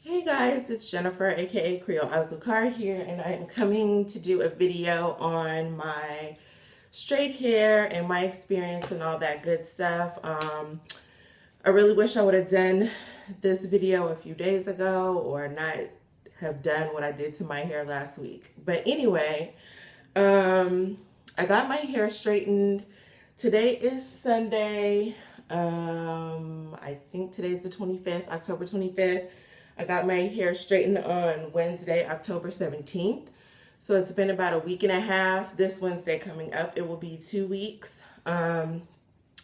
Hey guys, it's Jennifer, aka Creole Azucar here, and I am coming to do a video on my straight hair and my experience and all that good stuff. I really wish I would have done this video a few days ago or not have done what I did to my hair last week. But anyway, I got my hair straightened. Today is Sunday. I think today's the 25th, October 25th. I got my hair straightened on Wednesday, October 17th. So it's been about a week and a half. This Wednesday coming up, it will be 2 weeks. I'm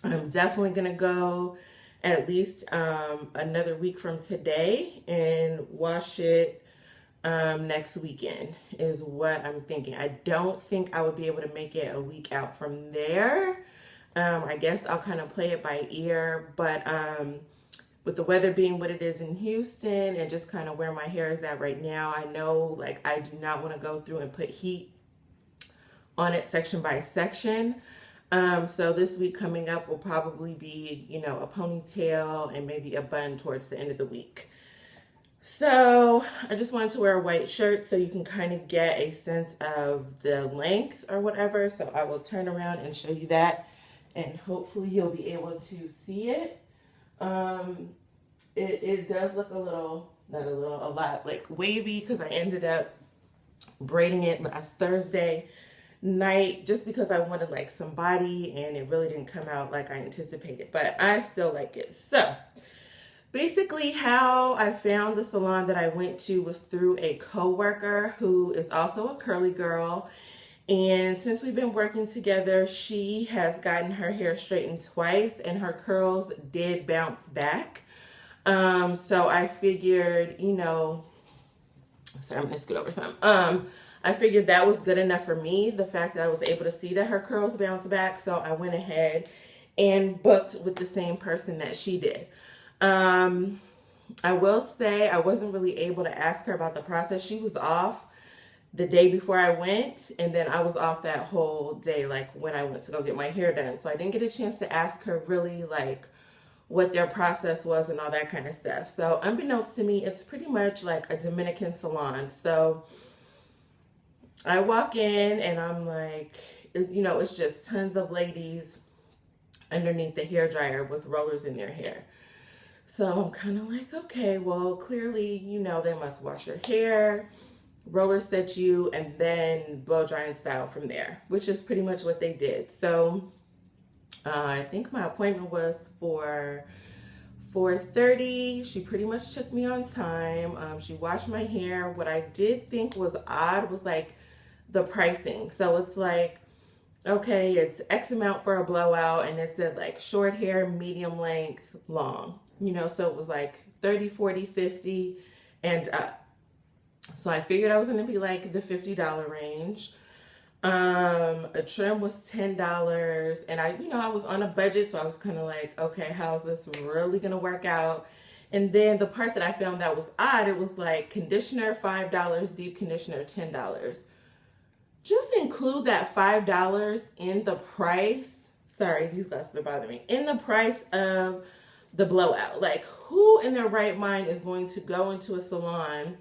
definitely going to go at least another week from today and wash it next weekend is what I'm thinking. I don't think I would be able to make it a week out from there. I guess I'll kind of play it by ear, but with the weather being what it is in Houston and just kind of where my hair is at right now, I know like I do not want to go through and put heat on it section by section. So this week coming up will probably be, a ponytail and maybe a bun towards the end of the week. So I just wanted to wear a white shirt so you can kind of get a sense of the length or whatever. So I will turn around and show you that, and hopefully you'll be able to see it. It does look a lot like wavy because I ended up braiding it last Thursday night just because I wanted like some body, and it really didn't come out like I anticipated, but I still like it. So basically how I found the salon that I went to was through a coworker who is also a curly girl. And since we've been working together, she has gotten her hair straightened twice and her curls did bounce back. So I figured, sorry, I'm gonna scoot over some. I figured that was good enough for me, the fact that I was able to see that her curls bounce back. So I went ahead and booked with the same person that she did. I will say I wasn't really able to ask her about the process. She was off the day before I went, and then I was off that whole day, like when I went to go get my hair done. So I didn't get a chance to ask her really like what their process was and all that kind of stuff. So unbeknownst to me, it's pretty much like a Dominican salon. So I walk in and I'm like, it's just tons of ladies underneath the hair dryer with rollers in their hair. So I'm kind of like, okay, well, clearly, they must wash your hair, roller set you, and then blow dry and style from there, which is pretty much what they did. So I think my appointment was for 4:30. She pretty much took me on time. She washed my hair. What I did think was odd was like the pricing. So it's like, okay, it's X amount for a blowout, and it said like short hair, medium length, long. So it was like 30, 40, 50, and up. So I figured I was going to be like the $50 range. A trim was $10, and I was on a budget, so I was kind of like, okay, how's this really going to work out? And then the part that I found that was odd, it was like conditioner $5, deep conditioner $10. Just include that $5 in the price. Sorry, these glasses are bothering me. In the price of the blowout. Like, who in their right mind is going to go into a salon,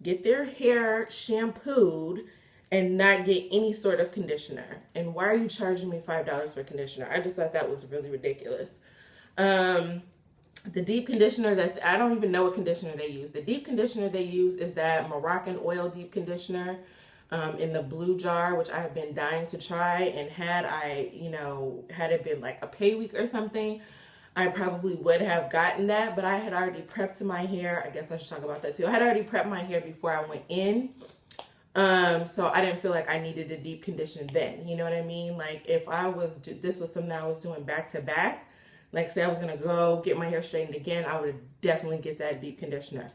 get their hair shampooed, and not get any sort of conditioner? And why are you charging me $5 for conditioner? I just thought that was really ridiculous. The deep conditioner that I don't even know what conditioner they use. The deep conditioner they use is that Moroccan oil deep conditioner in the blue jar, which I have been dying to try. And had it been like a pay week or something, I probably would have gotten that, but I had already prepped my hair. I guess I should talk about that too. I had already prepped my hair before I went in. So I didn't feel like I needed a deep condition then. You know what I mean? Like if this was something I was doing back to back, like say I was going to go get my hair straightened again, I would definitely get that deep conditioner.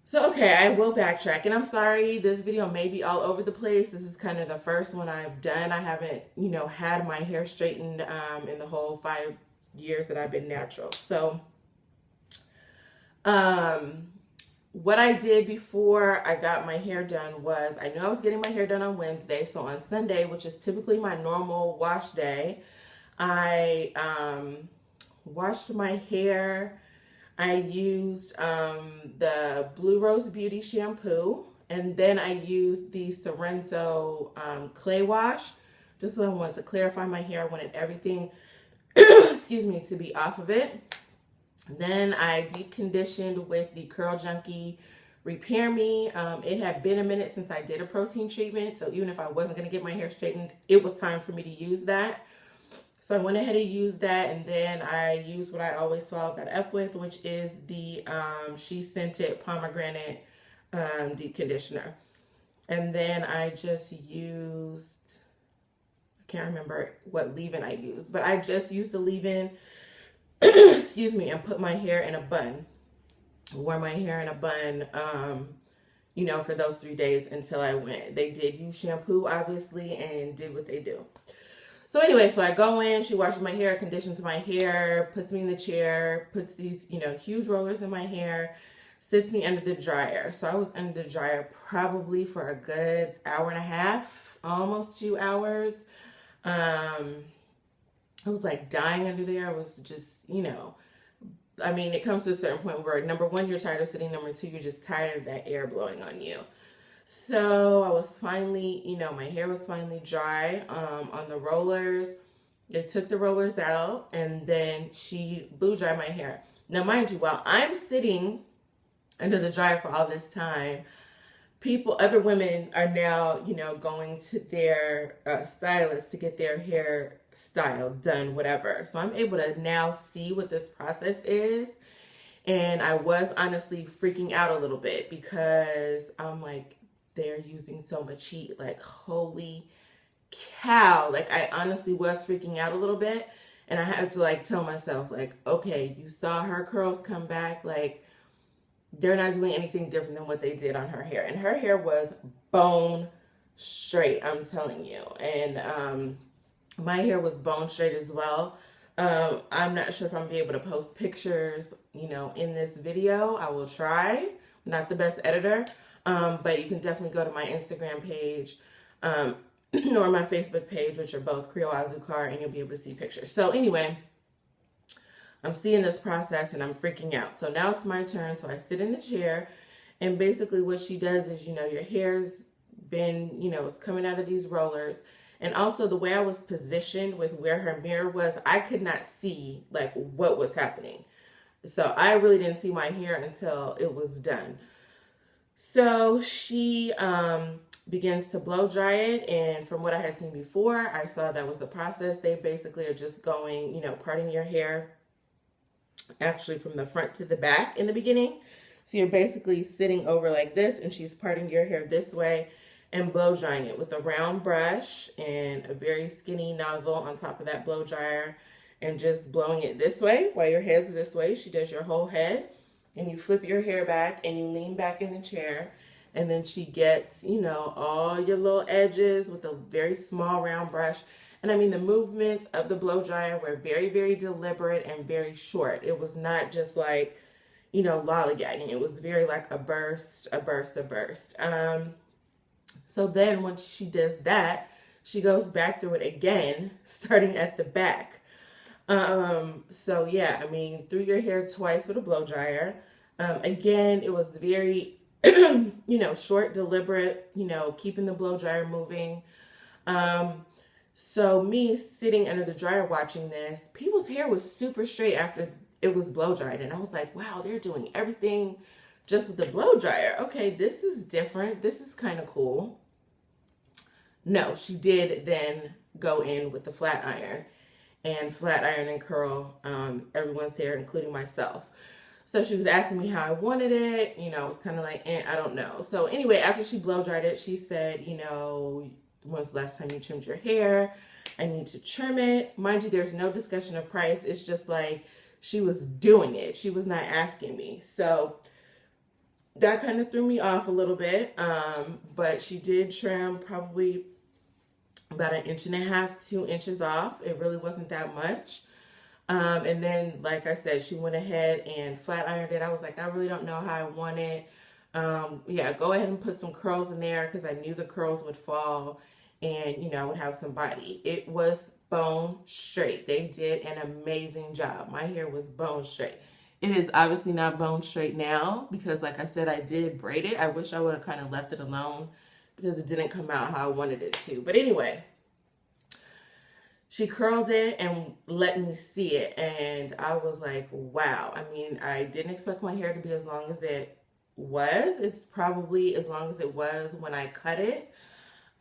So, okay, I will backtrack, and I'm sorry, this video may be all over the place. This is kind of the first one I've done. I haven't, had my hair straightened in the whole 5 years that I've been natural. So, what I did before I got my hair done was, I knew I was getting my hair done on Wednesday. So on Sunday, which is typically my normal wash day, I washed my hair. I used the Blue Rose Beauty shampoo, and then I used the Sorrento clay wash. Just so I wanted to clarify my hair. I wanted everything, excuse me, to be off of it. Then I deep conditioned with the Curl Junkie Repair Me. It had been a minute since I did a protein treatment, so even if I wasn't going to get my hair straightened, it was time for me to use that. So I went ahead and used that, and then I used what I always follow that up with, which is the She Scented Pomegranate Deep Conditioner. And then I just used, I can't remember what leave-in I used, but I just used the leave-in, excuse me, and put my hair in a bun. Wore my hair in a bun, you know, for those 3 days until I went. They did use shampoo, obviously, and did what they do. So anyway, so I go in, she washes my hair, conditions my hair, puts me in the chair, puts these, you know, huge rollers in my hair, sits me under the dryer. So I was under the dryer probably for a good hour and a half, almost 2 hours. I was like dying under there. I was just, you know, I mean, it comes to a certain point where, number one, you're tired of sitting. Number two, you're just tired of that air blowing on you. So I was finally, you know, my hair was finally dry on the rollers. They took the rollers out, and then she blew dried my hair. Now, mind you, while I'm sitting under the dryer for all this time, other women are now, you know, going to their stylist to get their hair styled, done, whatever. So I'm able to now see what this process is. And I was honestly freaking out a little bit because I'm like, they're using so much heat. Like, holy cow. Like, I honestly was freaking out a little bit. And I had to, like, tell myself, like, okay, you saw her curls come back. Like, they're not doing anything different than what they did on her hair. And her hair was bone straight, I'm telling you. And my hair was bone straight as well. I'm not sure if I'm going to be able to post pictures, you know, in this video. I will try. I'm not the best editor. But you can definitely go to my Instagram page or my Facebook page, which are both Creole Azucar, and you'll be able to see pictures. So anyway, I'm seeing this process and I'm freaking out. So now it's my turn. So I sit in the chair, and basically what she does is, you know, your hair's been, you know, it's coming out of these rollers. And also the way I was positioned with where her mirror was, I could not see like what was happening. So I really didn't see my hair until it was done. So she begins to blow dry it, and from what I had seen before, I saw that was the process. They basically are just going, you know, parting your hair actually from the front to the back in the beginning. So you're basically sitting over like this, and she's parting your hair this way and blow drying it with a round brush and a very skinny nozzle on top of that blow dryer, and just blowing it this way while your head's this way. She does your whole head. And you flip your hair back and you lean back in the chair. And then she gets, you know, all your little edges with a very small round brush. And I mean, the movements of the blow dryer were very, very deliberate and very short. It was not just like, you know, lollygagging. It was very like a burst, a burst, a burst. So then once she does that, she goes back through it again, starting at the back. So yeah, I mean, through your hair twice with a blow dryer. Again, it was very, you know, short, deliberate, you know, keeping the blow dryer moving. So me sitting under the dryer watching this, people's hair was super straight after it was blow dried. And I was like, wow, they're doing everything just with the blow dryer. Okay, this is different. This is kind of cool. No, she did then go in with the flat iron and flat iron and curl everyone's hair, including myself. So she was asking me how I wanted it. You know, it was kind of like, I don't know. So anyway, after she blow dried it, she said, you know, when was the last time you trimmed your hair? I need to trim it. Mind you, there's no discussion of price. It's just like she was doing it. She was not asking me. So that kind of threw me off a little bit. But she did trim probably about 1.5 inches, 2 inches off. It really wasn't that much. And then, like I said, she went ahead and flat ironed it. I was like, I really don't know how I want it. Yeah, go ahead and put some curls in there because I knew the curls would fall and, you know, I would have some body. It was bone straight. They did an amazing job. My hair was bone straight. It is obviously not bone straight now because, like I said, I did braid it. I wish I would have kind of left it alone because it didn't come out how I wanted it to. But anyway, she curled it and let me see it. And I was like, wow. I mean, I didn't expect my hair to be as long as it was. It's probably as long as it was when I cut it.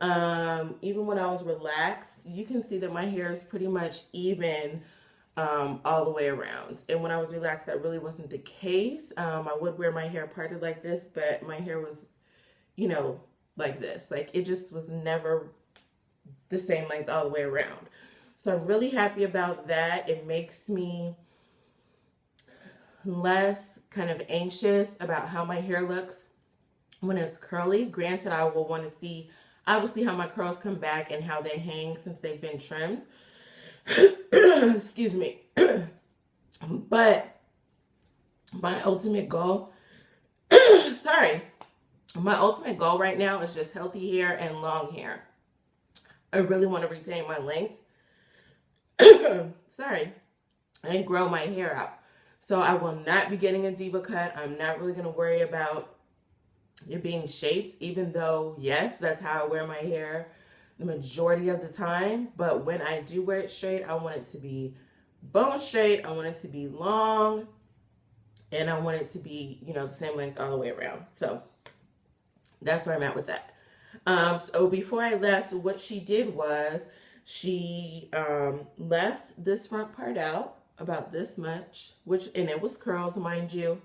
Even when I was relaxed, you can see that my hair is pretty much even all the way around. And when I was relaxed, that really wasn't the case. I would wear my hair parted like this, but my hair was, you know, like this. Like it just was never the same length all the way around. So I'm really happy about that. It makes me less kind of anxious about how my hair looks when it's curly. Granted, I will want to see obviously how my curls come back and how they hang since they've been trimmed. Excuse me. But my ultimate goal, my ultimate goal right now is just healthy hair and long hair. I really want to retain my length. And grow my hair out. So I will not be getting a diva cut. I'm not really going to worry about it being shaped, even though, yes, that's how I wear my hair the majority of the time. But when I do wear it straight, I want it to be bone straight. I want it to be long. And I want it to be, you know, the same length all the way around. So that's where I'm at with that. So before I left, what she did was she left this front part out about this much, and it was curls, mind you,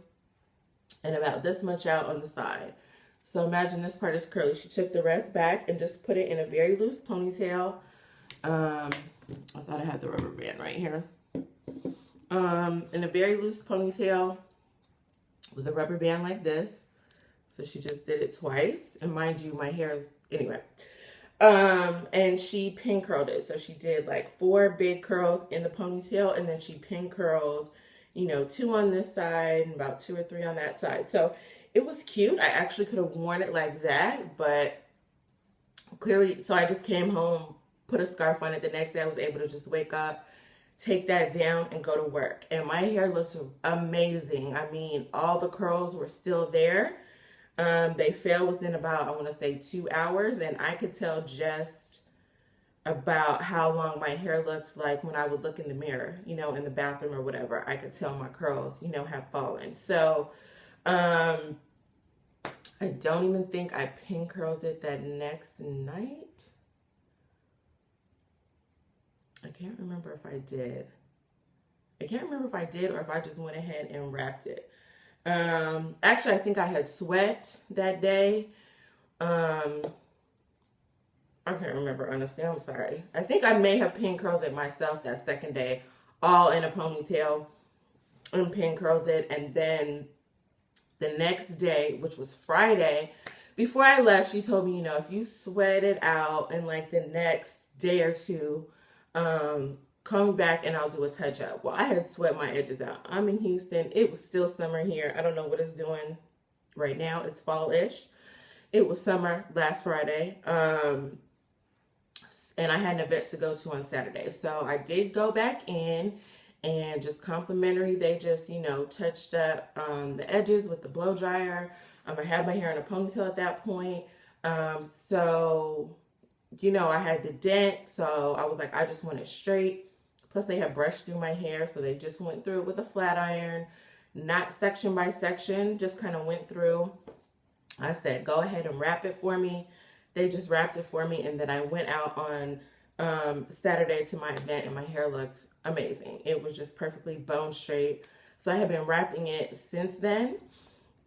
and about this much out on the side. So imagine this part is curly. She took the rest back and just put it in a very loose ponytail. I thought I had the rubber band right here. In a very loose ponytail with a rubber band like this. So she just did it twice. And mind you, my hair is, anyway. And she pin curled it. So she did like 4 big curls in the ponytail, and then she pin curled, you know, 2 on this side and about 2 or 3 on that side. So it was cute. I actually could have worn it like that, but clearly, so I just came home, put a scarf on it. The next day I was able to just wake up, take that down, and go to work. And my hair looked amazing. I mean, all the curls were still there. They fell within about, I want to say 2 hours, and I could tell just about how long my hair looks like when I would look in the mirror, you know, in the bathroom or whatever. I could tell my curls, you know, have fallen. So, I don't even think I pin curled it that next night. I can't remember if I did. I can't remember if I did or if I just went ahead and wrapped it. Actually, I think I had sweat that day. I can't remember, honestly. I'm sorry. I think I may have pin curled it myself that second day, all in a ponytail, and pin curled it. And then the next day, which was Friday, before I left, she told me, you know, if you sweat it out in like the next day or two, come back and I'll do a touch up. Well, I had sweat my edges out. I'm in Houston. It was still summer here. I don't know what it's doing right now. It's fall-ish. It was summer last Friday. And I had an event to go to on Saturday. So I did go back in and just complimentary. They just, you know, touched up the edges with the blow dryer. I had my hair in a ponytail at that point. So, you know, I had the dent. So I was like, I just want it straight. Plus, they had brushed through my hair, so they just went through it with a flat iron, not section by section, just kind of went through. I said, go ahead and wrap it for me. They just wrapped it for me, and then I went out on Saturday to my event, and my hair looked amazing. It was just perfectly bone straight. So I have been wrapping it since then.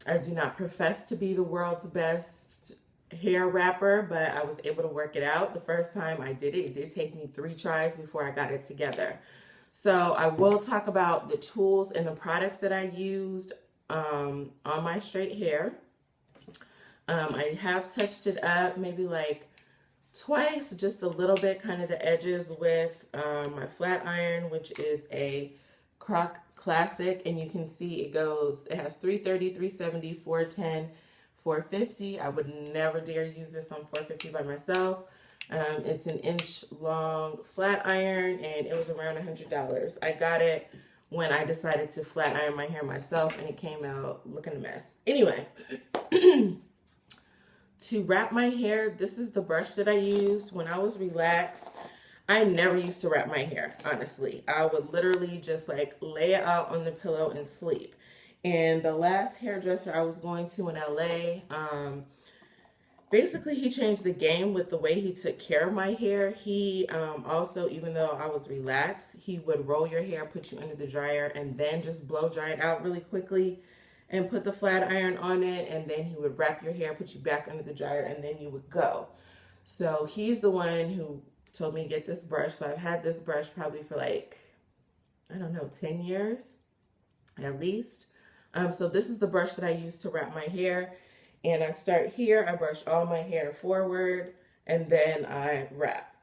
I do not profess to be the world's best hair wrapper, but I was able to work it out. The first time I did it, it did take me 3 tries before I got it together. So I will talk about the tools and the products that I used on my straight hair. I have touched it up maybe like twice, just a little bit, kind of the edges with my flat iron, which is a Croc Classic, and you can see it has 330, 370, 410, 450. I would never dare use this on 450 by myself. It's an 1-inch long flat iron, and it was around $100. I got it when I decided to flat iron my hair myself, and it came out looking a mess. Anyway, to wrap my hair, this is the brush that I used when I was relaxed. I never used to wrap my hair, honestly. I would literally just like lay it out on the pillow and sleep. And the last hairdresser I was going to in LA, basically he changed the game with the way he took care of my hair. He also, even though I was relaxed, he would roll your hair, put you under the dryer, and then just blow dry it out really quickly and put the flat iron on it, and then he would wrap your hair, put you back under the dryer, and then you would go. So he's the one who told me to get this brush. So I've had this brush probably for like, I don't know, 10 years at least. So this is the brush that I use to wrap my hair. And I start here, I brush all my hair forward, and then I wrap.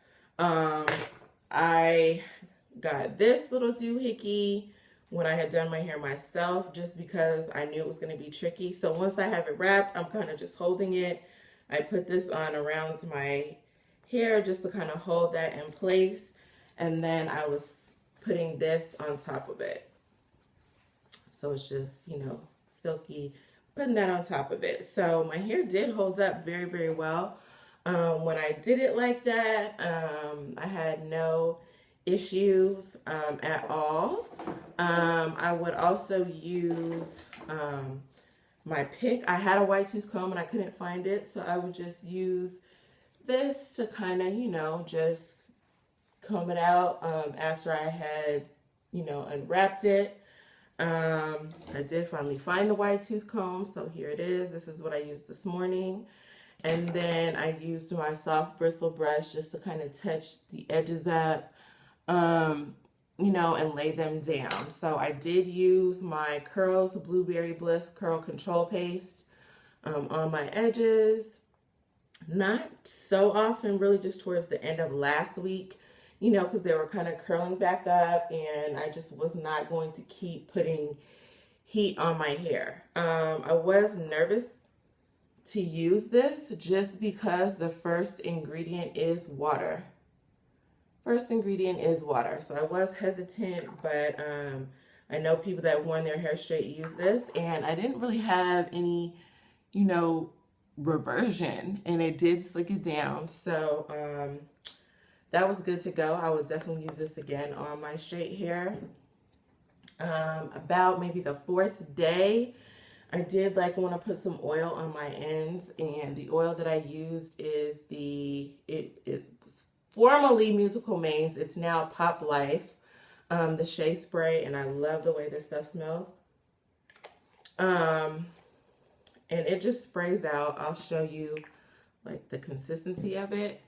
I got this little doohickey when I had done my hair myself, just because I knew it was going to be tricky. So once I have it wrapped, I'm kind of just holding it. I put this on around my hair just to kind of hold that in place. And then I was putting this on top of it. So it's just, you know, silky, putting that on top of it. So my hair did hold up very, very well. When I did it like that, I had no issues at all. I would also use my pick. I had a white tooth comb and I couldn't find it, so I would just use this to kind of, you know, just comb it out after I had, you know, unwrapped it. I did finally find the white tooth comb, so here it is. This is what I used this morning. And then I used my soft bristle brush just to kind of touch the edges up, you know, and lay them down. So I did use my Curls Blueberry Bliss Curl Control Paste on my edges. Not so often, really just towards the end of last week, you know, because they were kind of curling back up, and I just was not going to keep putting heat on my hair. I was nervous to use this just because the first ingredient is water. First ingredient is water. So I was hesitant, but I know people that want their hair straight use this, and I didn't really have any, you know, reversion, and it did slick it down. So that was good to go. I would definitely use this again on my straight hair. About maybe the 4th day, I did like want to put some oil on my ends, and the oil that I used is it was formerly Musical Mains. It's now Pop Life, the Shea Spray, and I love the way this stuff smells. And it just sprays out. I'll show you like the consistency of it.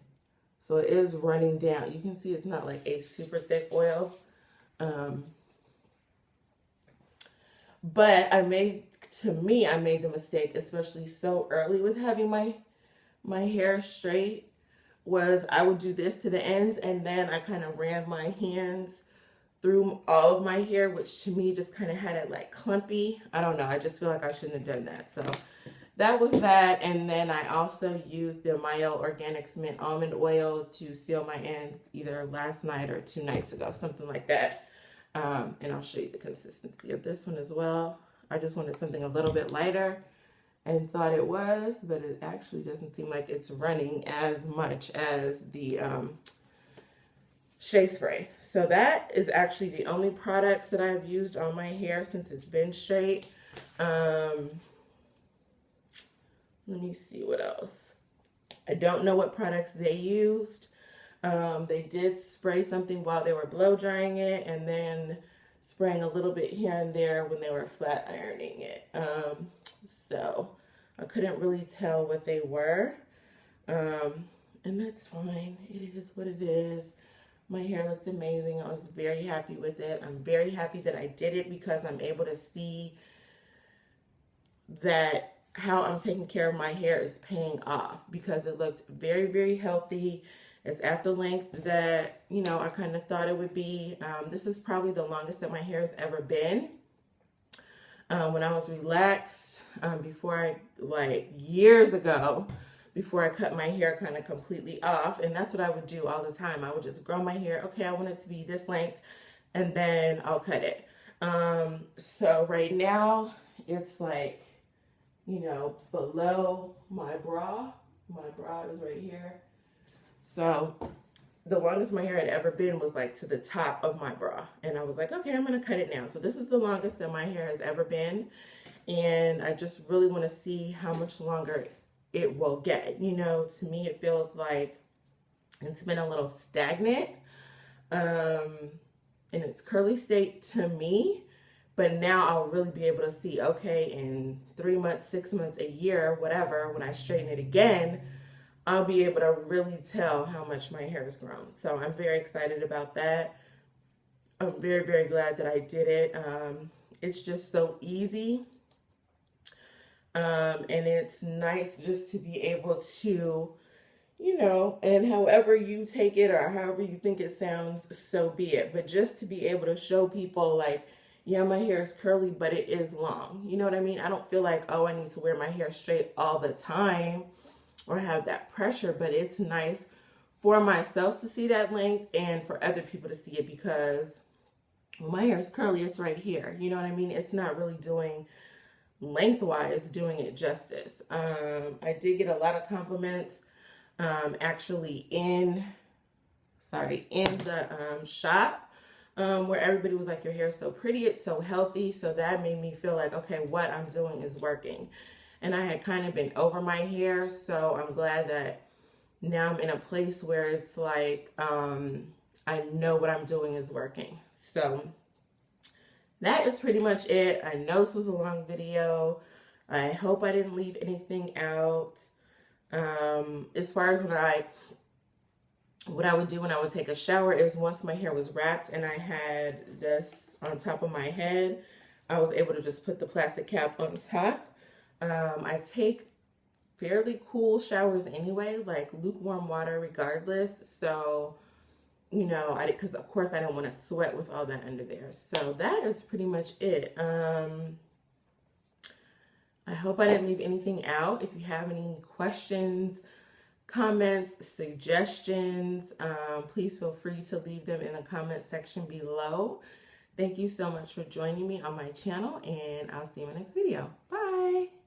So it is running down. You can see it's not like a super thick oil. But I made the mistake, especially so early with having my hair straight, was I would do this to the ends, and then I kind of ran my hands through all of my hair, which to me just kind of had it like clumpy. I don't know. I just feel like I shouldn't have done that. So that was that. And then I also used the Mayo Organics Mint Almond Oil to seal my ends either last night or 2 nights ago, something like that. And I'll show you the consistency of this one as well. I just wanted something a little bit lighter and thought it was, but it actually doesn't seem like it's running as much as the Shea Spray. So that is actually the only products that I've used on my hair since it's been straight. Let me see what else. I don't know what products they used. They did spray something while they were blow drying it, and then spraying a little bit here and there when they were flat ironing it. So I couldn't really tell what they were. And that's fine. It is what it is. My hair looked amazing. I was very happy with it. I'm very happy that I did it because I'm able to see that how I'm taking care of my hair is paying off, because it looked very, very healthy. It's at the length that, you know, I kind of thought it would be. This is probably the longest that my hair has ever been. When I was relaxed, years ago, before I cut my hair kind of completely off. And that's what I would do all the time. I would just grow my hair. Okay, I want it to be this length, and then I'll cut it. So right now it's like, below my bra. My bra is right here. So the longest my hair had ever been was like to the top of my bra. And I was like, okay, I'm going to cut it now. So this is the longest that my hair has ever been. And I just really want to see how much longer it will get. To me, it feels like it's been a little stagnant. In its curly state to me. But now I'll really be able to see, okay, in 3 months, 6 months, a year, whatever, when I straighten it again, I'll be able to really tell how much my hair has grown. So I'm very excited about that. I'm very, very glad that I did it. It's just so easy. And it's nice just to be able to, and however you take it or however you think it sounds, so be it. But just to be able to show people like, yeah, my hair is curly, but it is long. You know what I mean? I don't feel like, oh, I need to wear my hair straight all the time or have that pressure, but it's nice for myself to see that length and for other people to see it because when my hair is curly, it's right here. You know what I mean? It's not really doing lengthwise, doing it justice. I did get a lot of compliments actually in the shop. Where everybody was like, your hair is so pretty, it's so healthy. So that made me feel like, okay, what I'm doing is working. And I had kind of been over my hair. So I'm glad that now I'm in a place where it's like, I know what I'm doing is working. So that is pretty much it. I know this was a long video. I hope I didn't leave anything out. As far as what I would do when I would take a shower is once my hair was wrapped and I had this on top of my head, I was able to just put the plastic cap on top. I take fairly cool showers anyway, like lukewarm water regardless. So, because of course I don't want to sweat with all that under there. So that is pretty much it. I hope I didn't leave anything out. If you have any questions, comments, suggestions, please feel free to leave them in the comment section below. Thank you so much for joining me on my channel, and I'll see you in my next video. Bye!